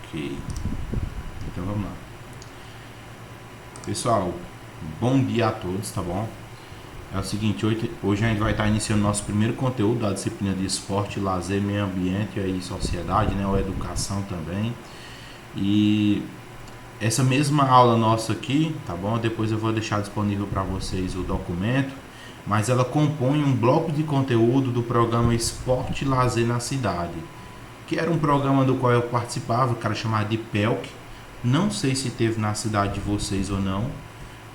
Ok. Então vamos lá. Pessoal, bom dia a todos, tá bom? É o seguinte, hoje a gente vai estar iniciando nosso primeiro conteúdo da disciplina de esporte, lazer, meio ambiente e sociedade, né? Ou educação também. E essa mesma aula nossa aqui, tá bom? Depois eu vou deixar disponível para vocês o documento, mas ela compõe um bloco de conteúdo do programa Esporte e Lazer na Cidade, que era um programa do qual eu participava, o cara chamado de PELC. Não sei se teve na cidade de vocês ou não,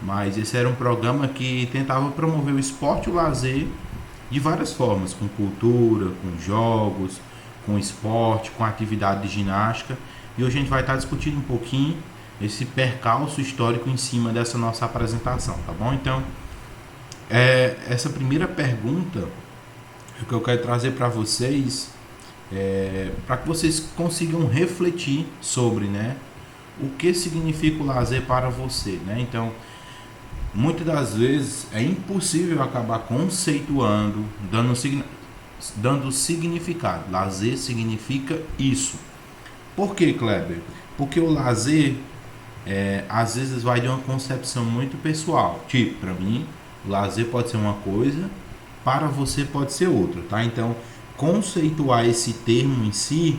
mas esse era um programa que tentava promover o esporte e o lazer de várias formas, com cultura, com jogos, com esporte, com atividade de ginástica. E hoje a gente vai estar discutindo um pouquinho esse percalço histórico em cima dessa nossa apresentação, tá bom? Então, essa primeira pergunta que eu quero trazer para vocês, para que vocês consigam refletir sobre, né, o que significa o lazer para você, né? Então, muitas das vezes é impossível acabar conceituando, dando significado. Lazer significa isso. Por que, Kleber? Porque o lazer às vezes vai de uma concepção muito pessoal. Tipo, para mim, o lazer pode ser uma coisa, para você pode ser outra, tá? Então, conceituar esse termo em si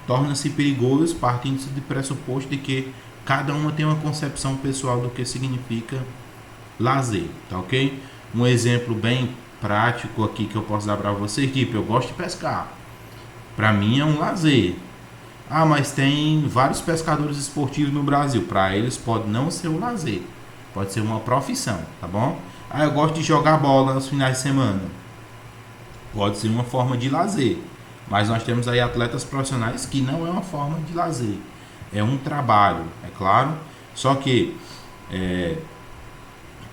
torna-se perigoso, partindo de pressuposto de que cada uma tem uma concepção pessoal do que significa lazer, tá ok? Um exemplo bem prático aqui que eu posso dar para vocês, tipo, eu gosto de pescar. Para mim é um lazer. Ah, mas tem vários pescadores esportivos no Brasil. Para eles pode não ser um lazer, pode ser uma profissão, tá bom? Ah, eu gosto de jogar bola nos finais de semana. Pode ser uma forma de lazer. Mas nós temos aí atletas profissionais que não é uma forma de lazer. É um trabalho, é claro. Só que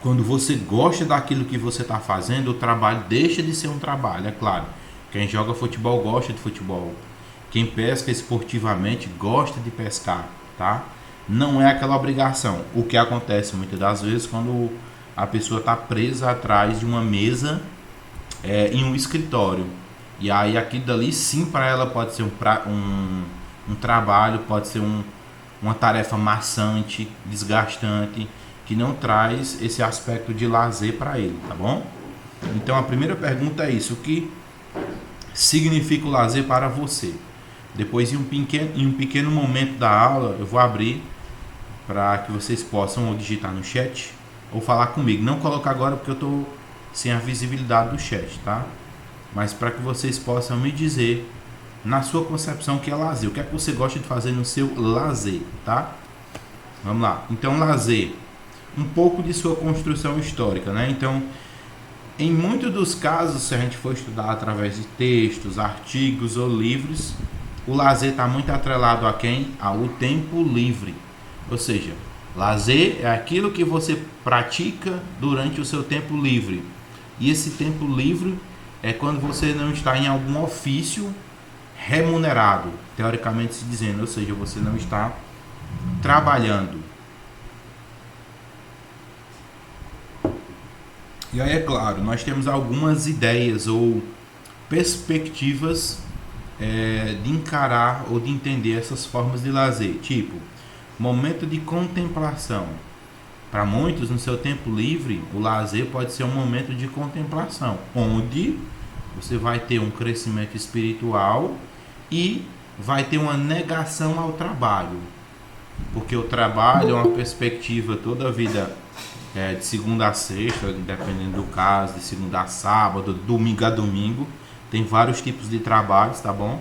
quando você gosta daquilo que você está fazendo, o trabalho deixa de ser um trabalho, é claro. Quem joga futebol gosta de futebol. Quem pesca esportivamente gosta de pescar, tá? Não é aquela obrigação. O que acontece muitas das vezes quando a pessoa está presa atrás de uma mesa em um escritório. E aí aquilo dali sim para ela pode ser um trabalho, pode ser uma tarefa maçante, desgastante, que não traz esse aspecto de lazer para ele, tá bom? Então a primeira pergunta é isso: o que significa o lazer para você? Depois em um pequeno momento da aula eu vou abrir para que vocês possam ou digitar no chat ou falar comigo. Não colocar agora porque eu estou sem a visibilidade do chat, tá? Mas para que vocês possam me dizer, na sua concepção, o que é lazer. O que é que você gosta de fazer no seu lazer, tá? Vamos lá. Então, lazer. Um pouco de sua construção histórica, né? Então, em muitos dos casos, se a gente for estudar através de textos, artigos ou livros, o lazer está muito atrelado a quem? Ao tempo livre. Ou seja, lazer é aquilo que você pratica durante o seu tempo livre. E esse tempo livre é quando você não está em algum ofício remunerado, teoricamente se dizendo, ou seja, você não está trabalhando. E aí, é claro, nós temos algumas ideias ou perspectivas de encarar ou de entender essas formas de lazer, tipo, momento de contemplação. Para muitos, no seu tempo livre, o lazer pode ser um momento de contemplação, onde você vai ter um crescimento espiritual e vai ter uma negação ao trabalho. Porque o trabalho é uma perspectiva toda a vida, de segunda a sexta, dependendo do caso, de segunda a sábado, domingo a domingo. Tem vários tipos de trabalhos, tá bom?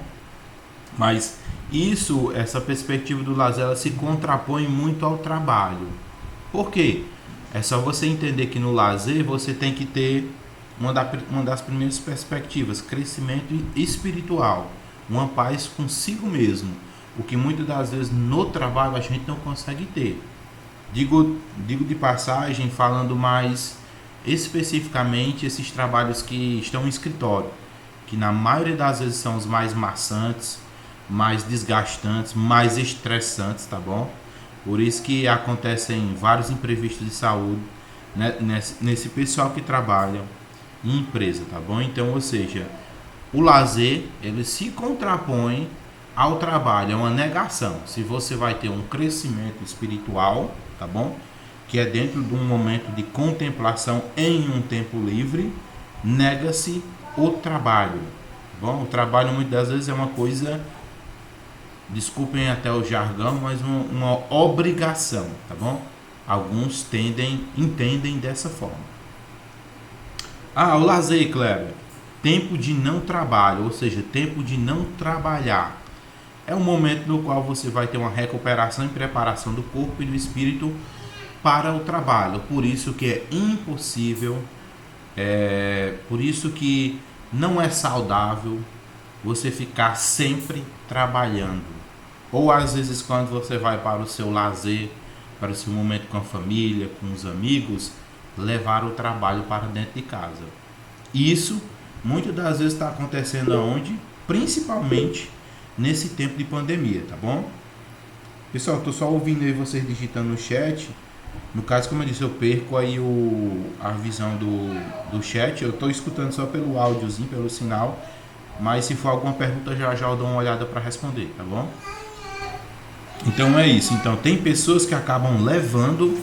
Mas essa perspectiva do lazer, ela se contrapõe muito ao trabalho. Por quê? É só você entender que no lazer você tem que ter uma das primeiras perspectivas, crescimento espiritual, uma paz consigo mesmo, o que muitas das vezes no trabalho a gente não consegue ter. Digo de passagem, falando mais especificamente esses trabalhos que estão em escritório, que na maioria das vezes são os mais maçantes, mais desgastantes, mais estressantes, tá bom? Por isso que acontecem vários imprevistos de saúde, né, nesse pessoal que trabalha em empresa, tá bom? Então, ou seja, o lazer, ele se contrapõe ao trabalho é uma negação. Se você vai ter um crescimento espiritual, tá bom? Que é dentro de um momento de contemplação em um tempo livre, nega-se o trabalho. Tá bom? O trabalho muitas das vezes é uma coisa, desculpem até o jargão, mas uma obrigação, tá bom? Alguns entendem dessa forma. O lazer, Kleber, tempo de não trabalho, ou seja, tempo de não trabalhar. É um momento no qual você vai ter uma recuperação e preparação do corpo e do espírito para o trabalho. Por isso que é impossível, por isso que não é saudável você ficar sempre trabalhando. Ou às vezes quando você vai para o seu lazer, para o seu momento com a família, com os amigos, levar o trabalho para dentro de casa. Isso muitas das vezes está acontecendo aonde? Principalmente nesse tempo de pandemia, tá bom? Pessoal, estou só ouvindo aí vocês digitando no chat. No caso, como eu disse, eu perco aí a visão do chat. Eu estou escutando só pelo áudiozinho, pelo sinal. Mas se for alguma pergunta, já eu dou uma olhada para responder, tá bom? Então é isso. Então tem pessoas que acabam levando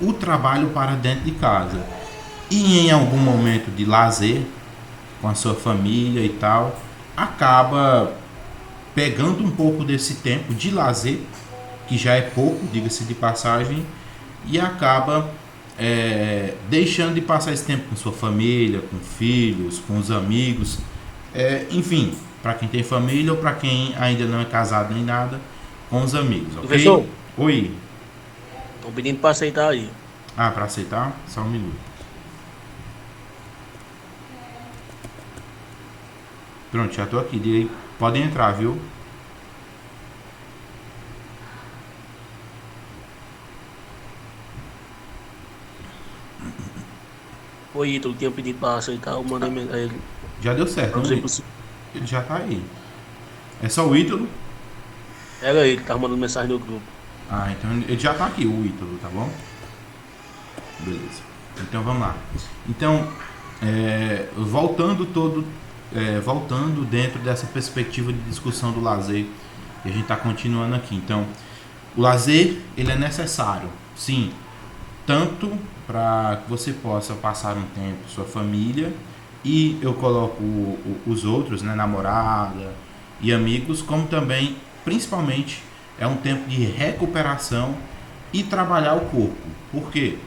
o trabalho para dentro de casa. E em algum momento de lazer, com a sua família e tal, acaba pegando um pouco desse tempo de lazer, que já é pouco, diga-se de passagem, e acaba deixando de passar esse tempo com sua família, com filhos, com os amigos, enfim, para quem tem família ou para quem ainda não é casado nem nada, com os amigos, ok? Professor, Oi. estão pedindo para aceitar aí. Para aceitar? Só um minuto. Pronto, já estou aqui. Podem entrar, viu? Oi, Ítalo, tinha pedido para aceitar, eu mandei ele. Já deu certo, Não não, sei Ítalo? se Ele já tá aí. É só o Ítalo? era ele que tava mandando mensagem no grupo. Então ele já tá aqui, o Ítalo, tá bom? Beleza. Então vamos lá. Então, voltando dentro dessa perspectiva de discussão do lazer, e a gente está continuando aqui. Então, o lazer, ele é necessário, sim, tanto para que você possa passar um tempo com sua família, e eu coloco os outros, né, namorada e amigos, como também, principalmente, é um tempo de recuperação e trabalhar o corpo. Por quê?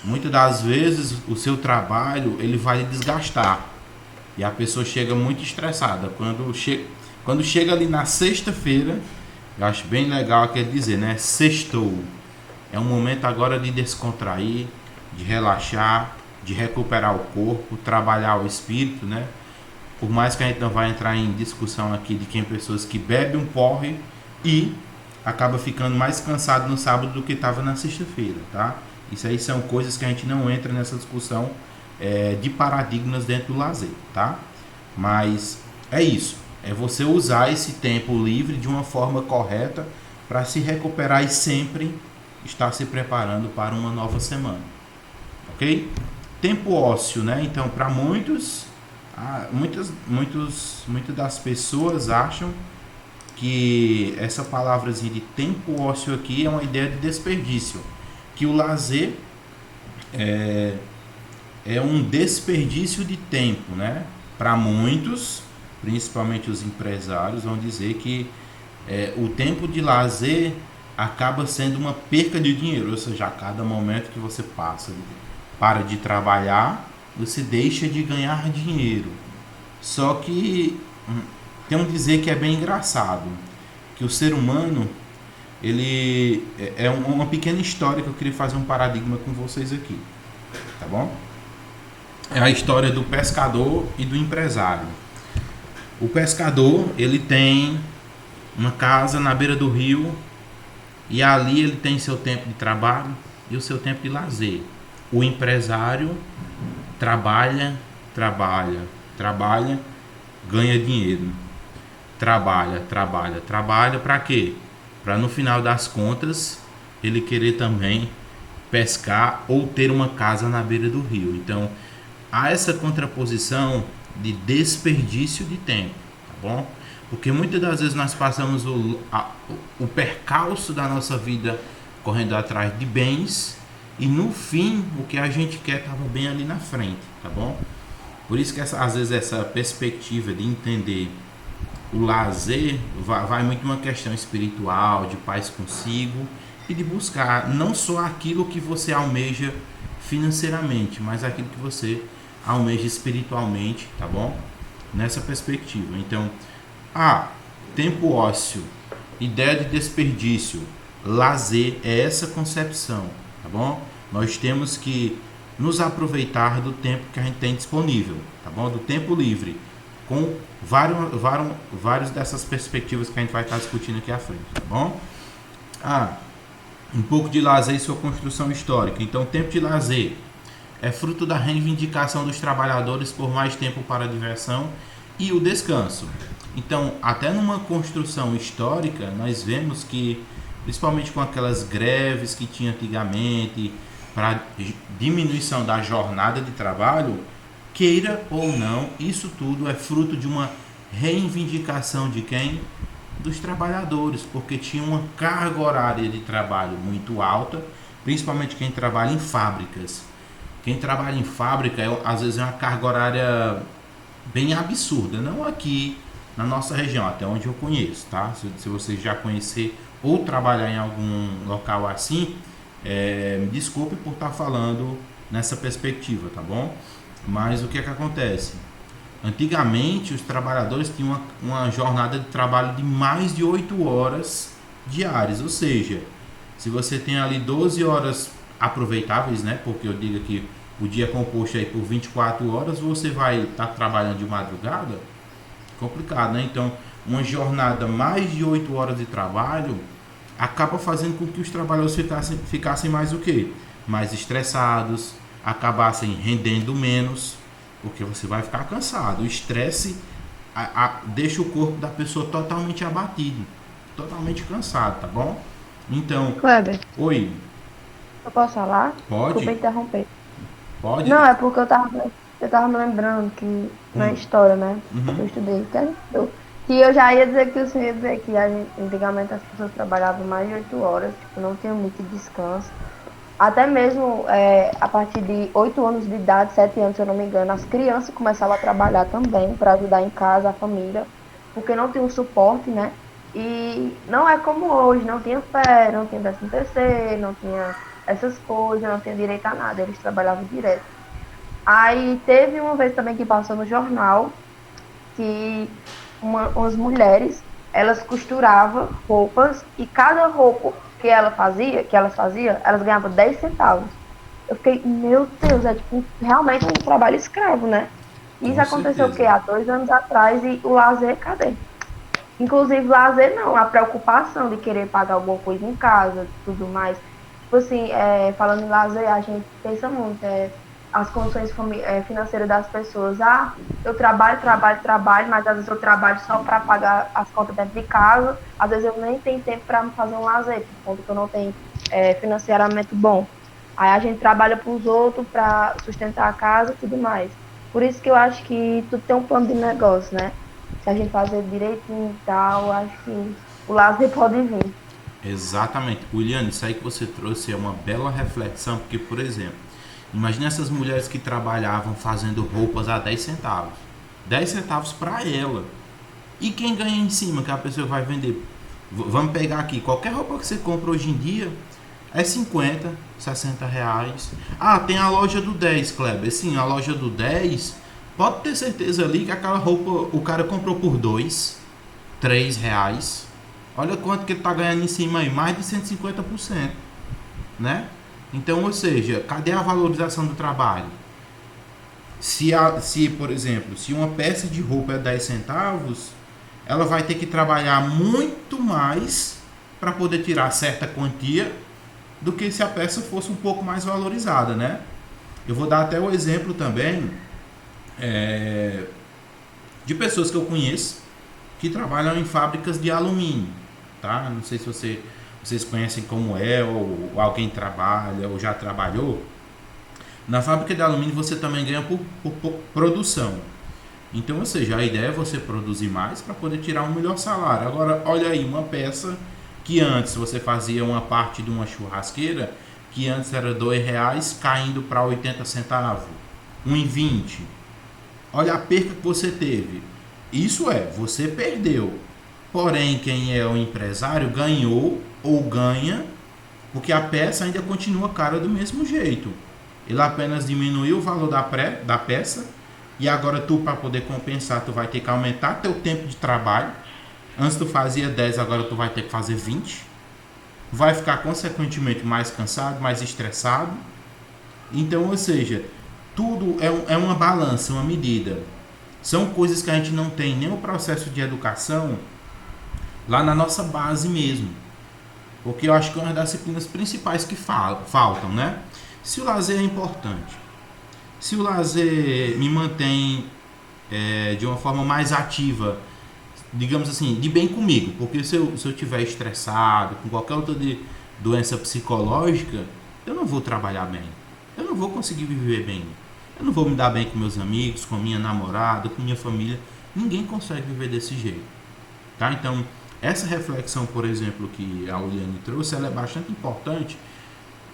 Muitas das vezes o seu trabalho ele vai lhe desgastar e a pessoa chega muito estressada. Quando chega ali na sexta-feira, eu acho bem legal aquele dizer, né? Sextou. É um momento agora de descontrair, de relaxar, de recuperar o corpo, trabalhar o espírito, né? Por mais que a gente não vai entrar em discussão aqui de quem pessoas que bebem um porre e acaba ficando mais cansado no sábado do que estava na sexta-feira, tá? Isso aí são coisas que a gente não entra nessa discussão de paradigmas dentro do lazer, tá? Mas é isso, é você usar esse tempo livre de uma forma correta para se recuperar e sempre estar se preparando para uma nova semana, ok? Tempo ósseo, né? Então, para muitas das pessoas acham que essa palavrazinha de tempo ósseo aqui é uma ideia de desperdício, que o lazer é um desperdício de tempo, né? Para muitos, principalmente os empresários, vão dizer que o tempo de lazer acaba sendo uma perca de dinheiro, ou seja, a cada momento que você para de trabalhar, você deixa de ganhar dinheiro. Só que tem um dizer que é bem engraçado, que o ser humano, ele é uma pequena história que eu queria fazer um paradigma com vocês aqui, tá bom? É a história do pescador e do empresário. O pescador, ele tem uma casa na beira do rio e ali ele tem seu tempo de trabalho e o seu tempo de lazer. O empresário trabalha, ganha dinheiro. Trabalha para quê? Para no final das contas ele querer também pescar ou ter uma casa na beira do rio. Então há essa contraposição de desperdício de tempo, tá bom? Porque muitas das vezes nós passamos o percalço da nossa vida correndo atrás de bens e no fim o que a gente quer estava bem ali na frente, tá bom? Por isso que às vezes essa perspectiva de entender o lazer vai muito uma questão espiritual, de paz consigo e de buscar não só aquilo que você almeja financeiramente, mas aquilo que você almeja espiritualmente, tá bom? Nessa perspectiva. Então, tempo ósseo, ideia de desperdício, lazer, é essa concepção, tá bom? Nós temos que nos aproveitar do tempo que a gente tem disponível, tá bom? Do tempo livre, com várias dessas perspectivas que a gente vai estar discutindo aqui à frente, tá bom? Um pouco de lazer e sua construção histórica. Então, o tempo de lazer é fruto da reivindicação dos trabalhadores por mais tempo para a diversão e o descanso. Então, até numa construção histórica, nós vemos que, principalmente com aquelas greves que tinha antigamente, para diminuição da jornada de trabalho, queira ou não, isso tudo é fruto de uma reivindicação de quem? Dos trabalhadores, porque tinha uma carga horária de trabalho muito alta, principalmente quem trabalha em fábricas. Quem trabalha em fábrica, às vezes é uma carga horária bem absurda, não aqui na nossa região, até onde eu conheço, tá? Se você já conhecer ou trabalhar em algum local assim, me desculpe por estar falando nessa perspectiva, tá bom? Mas o que é que acontece? Antigamente, os trabalhadores tinham uma jornada de trabalho de mais de 8 horas diárias, ou seja, se você tem ali 12 horas aproveitáveis, né? Porque eu digo que o dia é composto aí por 24 horas, você vai estar trabalhando de madrugada, complicado, né? Então, uma jornada mais de 8 horas de trabalho acaba fazendo com que os trabalhadores ficassem mais o quê? Mais estressados, acabassem rendendo menos, porque você vai ficar cansado. O estresse deixa o corpo da pessoa totalmente abatido, totalmente cansado, tá bom? Então, Kleber, oi, eu posso falar? pode? Desculpa interromper. Pode? Não, é porque eu tava me lembrando que na história, né? Que eu Uhum. estudei, que eu já ia dizer que o senhor ia dizer que antigamente as pessoas trabalhavam mais de 8 horas, tipo, não tinham muito descanso. Até mesmo a partir de 8 anos de idade, 7 anos, se eu não me engano, as crianças começavam a trabalhar também para ajudar em casa, a família, porque não tinha um suporte, né? E não é como hoje, não tinha férias, não tinha 13º, não tinha essas coisas, não tinha direito a nada, eles trabalhavam direto. Aí teve uma vez também que passou no jornal que umas mulheres, elas costuravam roupas e cada roupa que elas faziam, elas ganhavam 10 centavos. Eu fiquei, meu Deus, é tipo realmente um trabalho escravo, né? Isso Com aconteceu o quê? certeza. Há 2 anos atrás e o lazer, cadê? Inclusive, lazer não, a preocupação de querer pagar alguma coisa em casa, tudo mais. Tipo assim, falando em lazer, a gente pensa muito, as condições financeiras das pessoas. Eu trabalho, trabalho, trabalho, mas às vezes eu trabalho só para pagar as contas dentro de casa. Às vezes eu nem tenho tempo para fazer um lazer, por conta que eu não tenho financiamento bom. Aí a gente trabalha para os outros, para sustentar a casa e tudo mais. Por isso que eu acho que tudo tem um plano de negócio, né? Se a gente fazer direitinho e tal, acho que o lazer pode vir. Exatamente. William, isso aí que você trouxe é uma bela reflexão, porque, por exemplo, imagine essas mulheres que trabalhavam fazendo roupas a 10 centavos. 10 centavos para ela. E quem ganha em cima, que é a pessoa vai vender? Vamos pegar aqui, qualquer roupa que você compra hoje em dia é 50, 60 reais. Tem a loja do 10, Kleber. Sim, a loja do 10, pode ter certeza ali que aquela roupa o cara comprou por 2, 3 reais. Olha quanto que ele está ganhando em cima aí, mais de 150%, né? Então, ou seja, cadê a valorização do trabalho? Se, por exemplo, se uma peça de roupa é 10 centavos, ela vai ter que trabalhar muito mais para poder tirar certa quantia do que se a peça fosse um pouco mais valorizada, né? Eu vou dar até o exemplo também de pessoas que eu conheço que trabalham em fábricas de alumínio, tá? Não sei se vocês conhecem como é, ou alguém trabalha, ou já trabalhou. Na fábrica de alumínio você também ganha por produção. Então, ou seja, a ideia é você produzir mais para poder tirar um melhor salário. Agora, olha aí, uma peça que antes você fazia uma parte de uma churrasqueira, que antes era R$ 2 caindo para 80 centavos, 1,20. Olha a perca que você teve. Isso você perdeu. Porém, quem é o empresário ganhou ou ganha, porque a peça ainda continua cara do mesmo jeito. Ele apenas diminuiu o valor da peça, e agora tu, para poder compensar, tu vai ter que aumentar teu tempo de trabalho. Antes tu fazia 10, agora tu vai ter que fazer 20. Vai ficar consequentemente mais cansado, mais estressado. Então, ou seja, tudo é uma balança, uma medida. São coisas que a gente não tem nem o processo de educação lá na nossa base mesmo. Porque eu acho que é uma das disciplinas principais que faltam, né? Se o lazer é importante, se o lazer me mantém de uma forma mais ativa, digamos assim, de bem comigo, porque se eu estiver estressado, com qualquer outra doença psicológica, eu não vou trabalhar bem, eu não vou conseguir viver bem, eu não vou me dar bem com meus amigos, com minha namorada, com minha família. Ninguém consegue viver desse jeito, tá? Então, essa reflexão, por exemplo, que a Uliane trouxe, ela é bastante importante.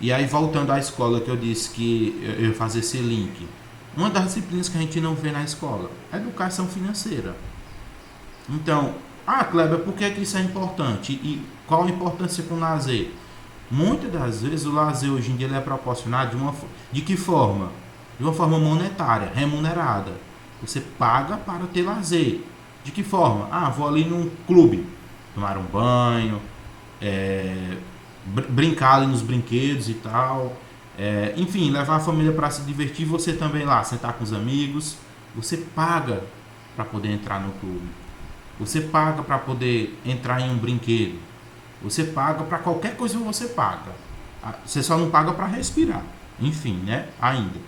E aí, voltando à escola, que eu disse que eu ia fazer esse link, uma das disciplinas que a gente não vê na escola é educação financeira. Então, Kleber, por que isso é importante? E qual a importância com o lazer? Muitas das vezes o lazer hoje em dia ele é proporcionado de que forma? De uma forma monetária, remunerada. Você paga para ter lazer. De que forma? Vou ali num clube, tomar um banho, brincar ali nos brinquedos e tal, enfim, levar a família para se divertir. Você também lá, sentar com os amigos. Você paga para poder entrar no clube, você paga para poder entrar em um brinquedo, você paga para qualquer coisa que você paga. Você só não paga para respirar, enfim, né, ainda.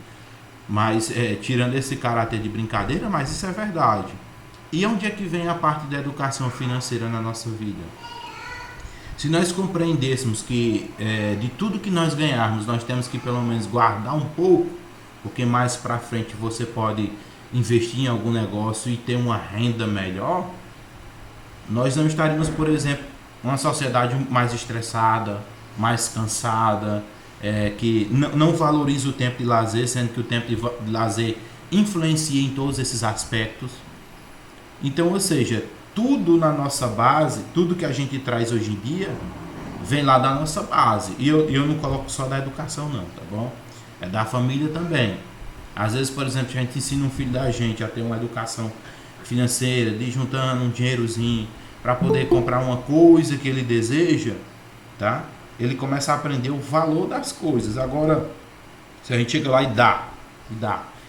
Mas tirando esse caráter de brincadeira, mas isso é verdade. E onde é que vem a parte da educação financeira na nossa vida? Se nós compreendêssemos que de tudo que nós ganharmos, nós temos que pelo menos guardar um pouco, porque mais para frente você pode investir em algum negócio e ter uma renda melhor, nós não estaríamos, por exemplo, uma sociedade mais estressada, mais cansada, que não valoriza o tempo de lazer, sendo que o tempo de lazer influencia em todos esses aspectos. Então, ou seja, tudo na nossa base, tudo que a gente traz hoje em dia, vem lá da nossa base. E eu não coloco só da educação não, tá bom? É da família também. Às vezes, por exemplo, a gente ensina um filho da gente a ter uma educação financeira, de juntando um dinheirozinho para poder comprar uma coisa que ele deseja, tá? Ele começa a aprender o valor das coisas. Agora, se a gente chega lá e dá,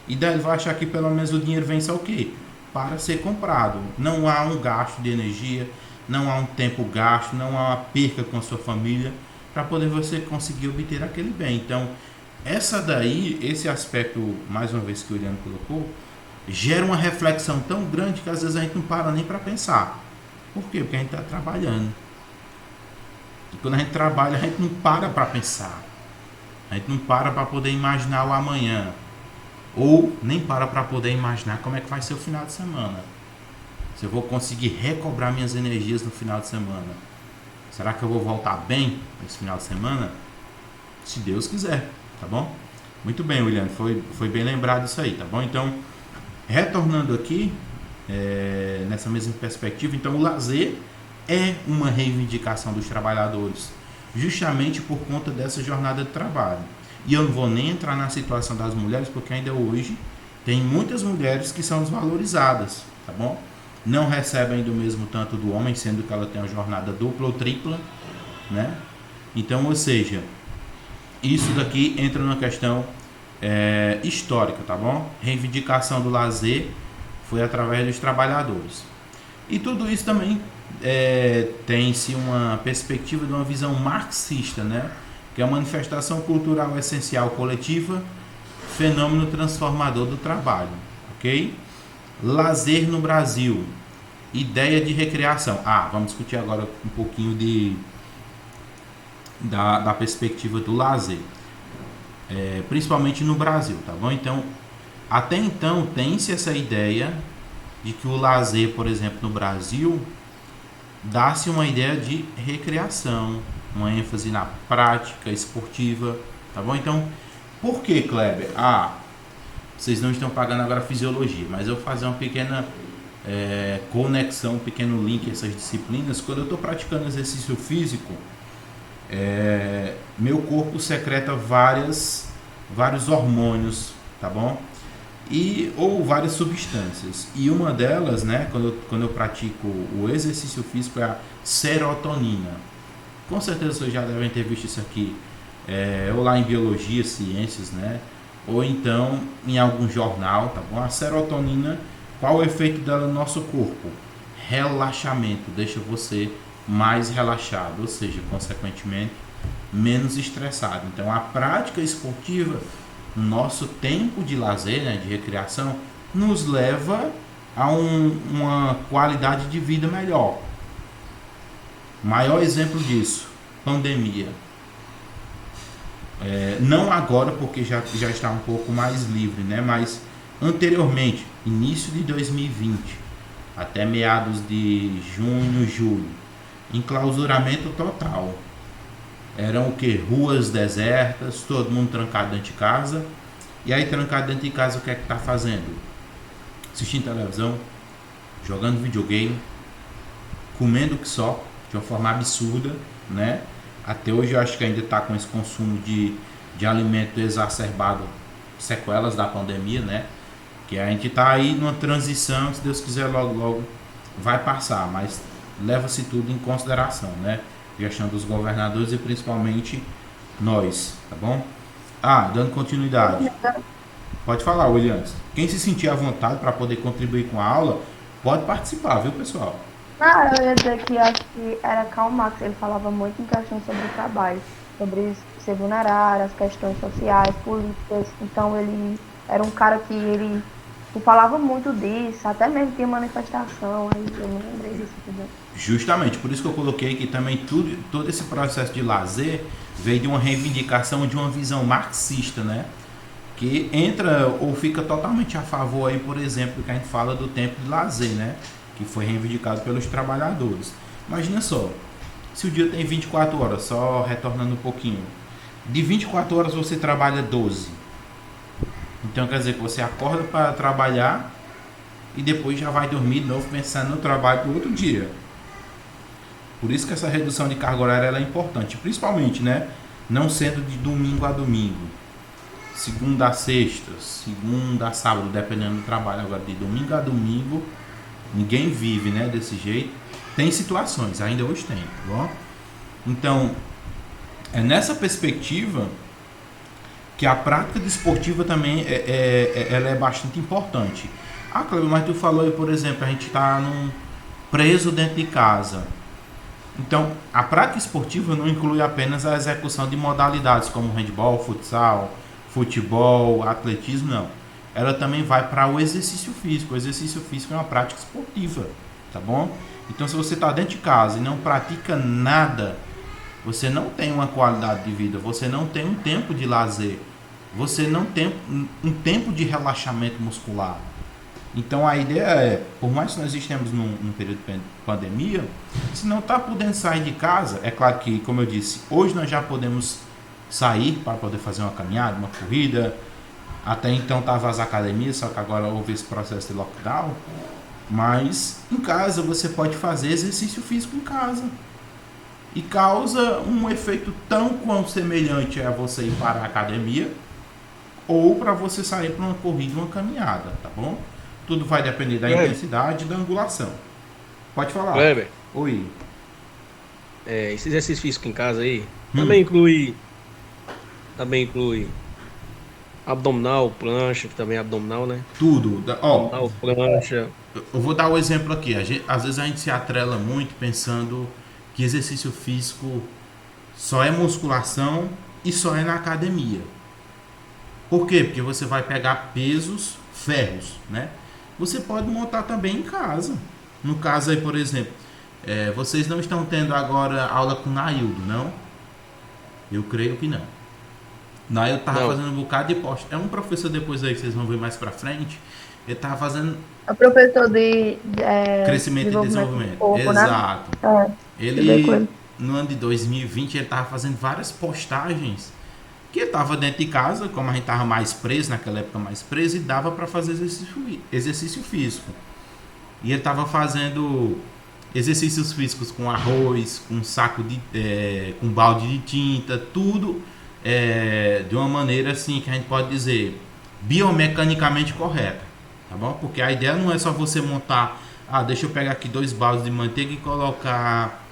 ele vai achar que pelo menos o dinheiro vem só o quê? Para ser comprado. Não há um gasto de energia, não há um tempo gasto, não há uma perca com a sua família para poder você conseguir obter aquele bem. Então, esse aspecto, mais uma vez que o Juliano colocou, gera uma reflexão tão grande que às vezes a gente não para nem para pensar. Por quê? Porque a gente está trabalhando. E quando a gente trabalha, a gente não para pensar. A gente não para poder imaginar o amanhã. Ou nem para poder imaginar como é que vai ser o final de semana. Se eu vou conseguir recobrar minhas energias no final de semana. Será que eu vou voltar bem nesse final de semana? Se Deus quiser, tá bom? Muito bem, William, foi bem lembrado isso aí, tá bom? Então, retornando aqui, nessa mesma perspectiva, então o lazer é uma reivindicação dos trabalhadores, justamente por conta dessa jornada de trabalho. E eu não vou nem entrar na situação das mulheres, porque ainda hoje tem muitas mulheres que são desvalorizadas, tá bom? Não recebem do mesmo tanto do homem, sendo que ela tem uma jornada dupla ou tripla, né? Então, ou seja, isso daqui entra numa questão histórica, tá bom? Reivindicação do lazer foi através dos trabalhadores. E tudo isso também tem-se uma perspectiva de uma visão marxista, né? Que é a manifestação cultural essencial coletiva, fenômeno transformador do trabalho, ok? Lazer no Brasil, ideia de recreação. Vamos discutir agora um pouquinho da perspectiva do lazer, principalmente no Brasil, tá bom? Então, até então tem-se essa ideia de que o lazer, por exemplo, no Brasil, dá-se uma ideia de recreação, uma ênfase na prática esportiva, tá bom? Então, por que, Kleber? Vocês não estão pagando agora fisiologia, mas eu vou fazer uma pequena conexão, um pequeno link a essas disciplinas. Quando eu estou praticando exercício físico, meu corpo secreta vários hormônios, tá bom? Ou várias substâncias. E uma delas, né, quando eu pratico o exercício físico, é a serotonina. Com certeza vocês já devem ter visto isso aqui, ou lá em biologia, ciências, né? Ou então em algum jornal, tá bom? A serotonina, qual o efeito dela no nosso corpo? Relaxamento, deixa você mais relaxado, ou seja, consequentemente, menos estressado. Então, a prática esportiva, nosso tempo de lazer, né, de recreação, nos leva a uma qualidade de vida melhor. Maior exemplo disso, pandemia. Não agora, porque já está um pouco mais livre, né? Mas anteriormente, início de 2020, até meados de junho, julho, enclausuramento total. Eram o que? Ruas desertas, todo mundo trancado dentro de casa. E aí, trancado dentro de casa, o que é que tá fazendo? Assistindo televisão, jogando videogame, comendo que só, de uma forma absurda, né? Até hoje eu acho que ainda está com esse consumo de alimento exacerbado, sequelas da pandemia, né? Que a gente está aí numa transição, se Deus quiser, logo vai passar, mas leva-se tudo em consideração, né? Gestão dos governadores e principalmente nós, tá bom? Dando continuidade. Pode falar, Williams. Quem se sentir à vontade para poder contribuir com a aula, pode participar, viu, pessoal? Eu ia dizer que acho que era Karl Marx, ele falava muito em questões sobre o trabalho, sobre se vulnerar, as questões sociais, políticas. Então ele era um cara que ele falava muito disso, até mesmo tinha manifestação, aí eu não lembrei disso tudo. Justamente, por isso que eu coloquei que também todo esse processo de lazer veio de uma reivindicação de uma visão marxista, né? Que entra ou fica totalmente a favor aí, por exemplo, do que a gente fala do tempo de lazer, né? Que foi reivindicado pelos trabalhadores. Imagina só, se o dia tem 24 horas, só retornando um pouquinho, de 24 horas você trabalha 12. Então quer dizer que você acorda para trabalhar e depois já vai dormir de novo pensando no trabalho do outro dia. Por isso que essa redução de carga horária ela é importante, principalmente, né? Não sendo de domingo a domingo, segunda a sexta, segunda a sábado, dependendo do trabalho. Agora de domingo a domingo, ninguém vive, né, desse jeito. Tem situações, ainda hoje tem, tá bom? Então, é nessa perspectiva que a prática desportiva também ela é bastante importante. Cleber, mas tu falou aí, por exemplo, a gente está preso dentro de casa. Então, a prática esportiva não inclui apenas a execução de modalidades como handball, futsal, futebol, atletismo, não. Ela também vai para o exercício físico. O exercício físico é uma prática esportiva, tá bom? Então, se você está dentro de casa e não pratica nada, você não tem uma qualidade de vida, você não tem um tempo de lazer, você não tem um tempo de relaxamento muscular. Então a ideia é, por mais que nós estejamos num período de pandemia, se não está podendo sair de casa, é claro que, como eu disse, hoje nós já podemos sair para poder fazer uma caminhada, uma corrida. Até então estavam as academias, só que agora houve esse processo de lockdown. Mas em casa você pode fazer exercício físico em casa. E causa um efeito tão quão semelhante a você ir para a academia ou para você sair para uma corrida, uma caminhada, tá bom? Tudo vai depender da intensidade e da angulação. Pode falar. Kleber, Oi. Esse exercício físico em casa aí também inclui abdominal, prancha, que também é abdominal, né? Tudo. Abdominal, prancha. Eu vou dar um exemplo aqui. Às vezes a gente se atrela muito pensando que exercício físico só é musculação e só é na academia. Por quê? Porque você vai pegar pesos, ferros, né? Você pode montar também em casa. No caso aí, por exemplo, vocês não estão tendo agora aula com Naildo, não? Eu creio que não. Naildo estava fazendo um bocado de post. É um professor depois aí que vocês vão ver mais pra frente, Ele estava fazendo É o professor crescimento e desenvolvimento do desenvolvimento. corpo, né? Exato. É, estudei com Ele, ele. no ano de 2020, ele estava fazendo várias postagens que ele estava dentro de casa, como a gente estava mais preso, naquela época mais preso, e dava para fazer exercício físico. E ele estava fazendo exercícios físicos com arroz, com saco com balde de tinta, tudo de uma maneira assim que a gente pode dizer biomecanicamente correta, tá bom? Porque a ideia não é só você montar, deixa eu pegar aqui 2 baldes de manteiga e colocar,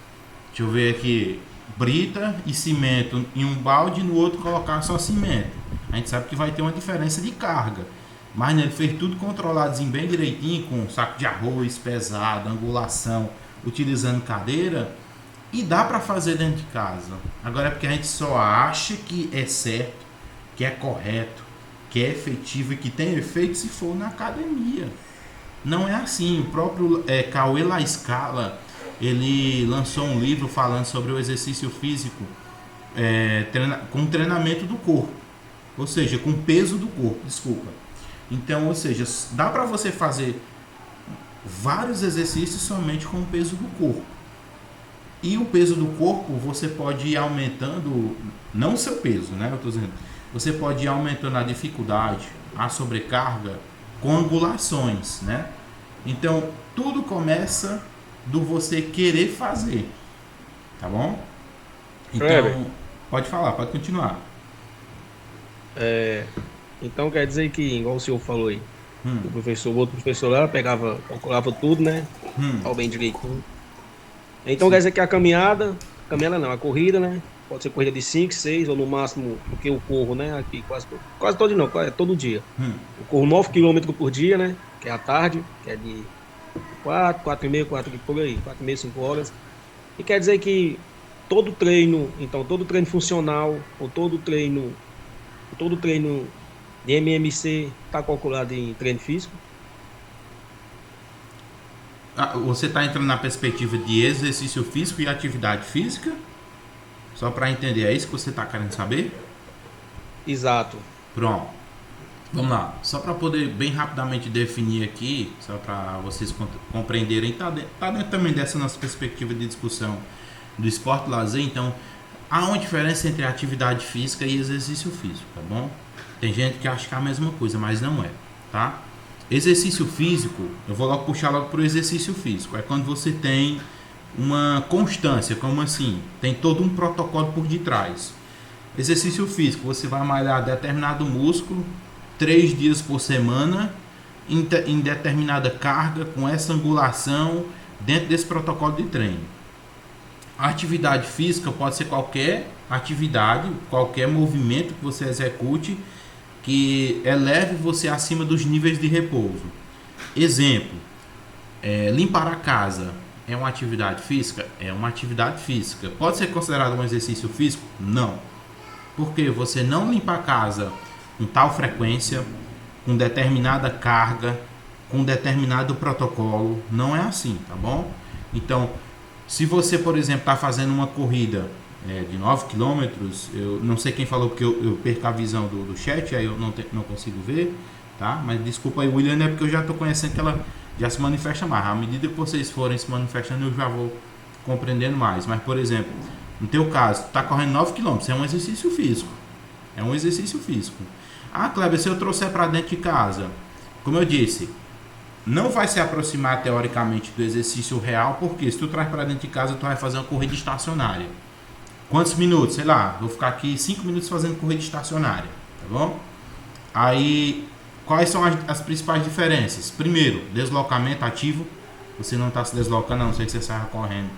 deixa eu ver aqui, brita e cimento em um balde e no outro colocar só cimento. A gente sabe que vai ter uma diferença de carga. Mas né, ele fez tudo controladozinho, bem direitinho, com saco de arroz pesado, angulação, utilizando cadeira. E dá para fazer dentro de casa. Agora é porque a gente só acha que é certo, que é correto, que é efetivo e que tem efeito se for na academia. Não é assim. O próprio Cauê La Scala, ele lançou um livro falando sobre o exercício físico com treinamento do corpo. Ou seja, com peso do corpo, desculpa. Então, ou seja, dá para você fazer vários exercícios somente com o peso do corpo. E o peso do corpo você pode ir aumentando, não o seu peso, né? Eu tô dizendo, você pode ir aumentando a dificuldade, a sobrecarga com angulações, né? Então, tudo começa do você querer fazer, tá bom? Então, pode falar, pode continuar. Então quer dizer que, igual o senhor falou aí, o outro professor lá calculava tudo, né? Ao bem direitinho. Então Sim. quer dizer que a caminhada não, a corrida, né? Pode ser corrida de 5, 6 ou no máximo, porque eu corro, né? Aqui quase todo dia não, todo dia. Eu corro 9 km por dia, né? Que é à tarde, que é de 4 por aí, 4h30, 5 horas. E quer dizer que todo treino funcional, ou todo treino de MMC está calculado em treino físico? Você está entrando na perspectiva de exercício físico e atividade física? Só para entender, é isso que você está querendo saber? Exato. Pronto. Vamos lá. Só para poder bem rapidamente definir aqui, só para vocês compreenderem, tá dentro também dessa nossa perspectiva de discussão do esporte lazer. Então, há uma diferença entre atividade física e exercício físico, tá bom? Tem gente que acha que é a mesma coisa, mas não é, tá? Exercício físico, eu vou logo puxar logo para o exercício físico. É quando você tem uma constância, como assim? Tem todo um protocolo por detrás. Exercício físico, você vai malhar determinado músculo 3 dias por semana em determinada carga, com essa angulação, dentro desse protocolo de treino. A atividade física pode ser qualquer atividade, qualquer movimento que você execute que eleve você acima dos níveis de repouso. Exemplo, limpar a casa é uma atividade física? É uma atividade física. Pode ser considerado um exercício físico? Não. Porque você não limpa a casa com tal frequência, com determinada carga, com determinado protocolo. Não é assim, tá bom? Então, se você, por exemplo, está fazendo uma corrida de 9 km, eu não sei quem falou porque eu perco a visão do chat, aí eu não consigo ver, tá? Mas desculpa aí, William, é porque eu já estou conhecendo que ela já se manifesta mais. À medida que vocês forem se manifestando, eu já vou compreendendo mais. Mas, por exemplo, no teu caso, tu está correndo 9 km, é um exercício físico. É um exercício físico. Kleber, se eu trouxer para dentro de casa, como eu disse, não vai se aproximar teoricamente do exercício real, porque se tu traz para dentro de casa, tu vai fazer uma corrida estacionária. Quantos minutos? Sei lá, vou ficar aqui 5 minutos fazendo corrida estacionária, tá bom? Aí, quais são as principais diferenças? Primeiro, deslocamento ativo. Você não está se deslocando, a não ser que você saia correndo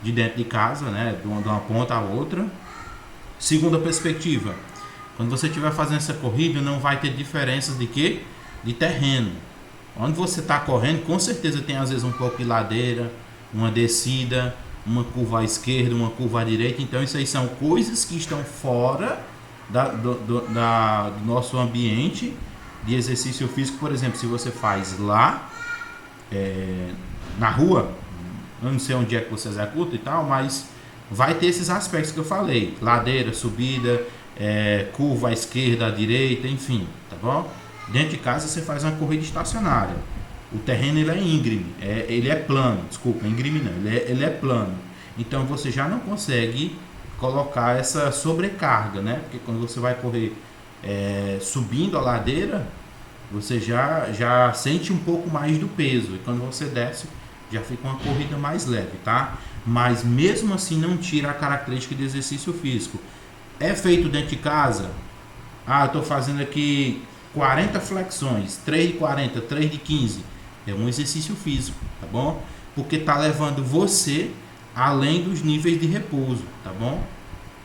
de dentro de casa, né? De uma ponta a outra. Segunda perspectiva, quando você estiver fazendo essa corrida, não vai ter diferenças de quê? De terreno. Onde você está correndo, com certeza tem às vezes um pouco de ladeira, uma descida, uma curva à esquerda, uma curva à direita. Então isso aí são coisas que estão fora do nosso ambiente de exercício físico. Por exemplo, se você faz lá na rua, eu não sei onde é que você executa e tal, mas vai ter esses aspectos que eu falei: ladeira, subida, curva à esquerda, à direita, enfim, tá bom? Dentro de casa você faz uma corrida estacionária. O terreno ele é íngreme, ele é plano, desculpa, íngreme não, ele é plano. Então você já não consegue colocar essa sobrecarga, né? Porque quando você vai correr subindo a ladeira, você já sente um pouco mais do peso. E quando você desce, já fica uma corrida mais leve, tá? Mas mesmo assim não tira a característica de exercício físico. É feito dentro de casa? Ah, eu estou fazendo aqui 40 flexões, 3 de 40, 3 de 15. É um exercício físico, tá bom? Porque tá levando você além dos níveis de repouso, tá bom?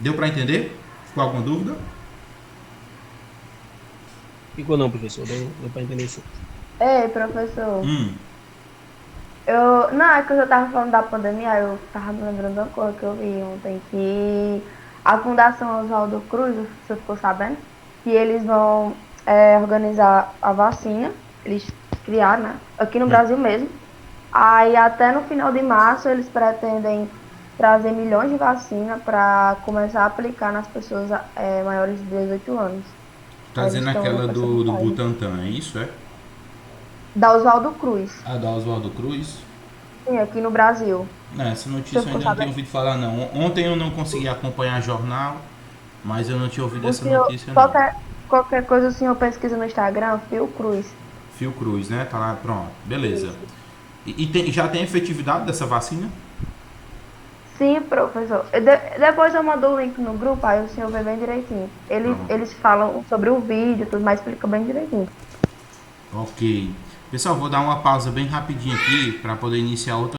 Deu para entender? Ficou alguma dúvida? Ficou não, professor. Deu para entender isso. Ei, professor. Não, é que eu já tava falando da pandemia, eu tava me lembrando de uma coisa que eu vi ontem, que a Fundação Oswaldo Cruz, você ficou sabendo, que eles vão organizar a vacina, eles criaram, né, aqui no Brasil mesmo. Aí até no final de março eles pretendem trazer milhões de vacina para começar a aplicar nas pessoas maiores de 18 anos. Trazendo aquela do Butantan, é isso, é? Da Oswaldo Cruz. Ah, da Oswaldo Cruz? Sim, aqui no Brasil. Não, essa notícia eu ainda não tinha ouvido falar, não. Ontem eu não consegui acompanhar jornal, mas eu não tinha ouvido essa notícia, não. Qualquer coisa o senhor pesquisa no Instagram, Fiocruz. Fiocruz, né? Tá lá, pronto. Beleza. E já tem efetividade dessa vacina? Sim, professor. Depois eu mando o link no grupo, aí o senhor vê bem direitinho. Eles falam sobre o vídeo, tudo mais, explica bem direitinho. Ok. Pessoal, vou dar uma pausa bem rapidinho aqui para poder iniciar outra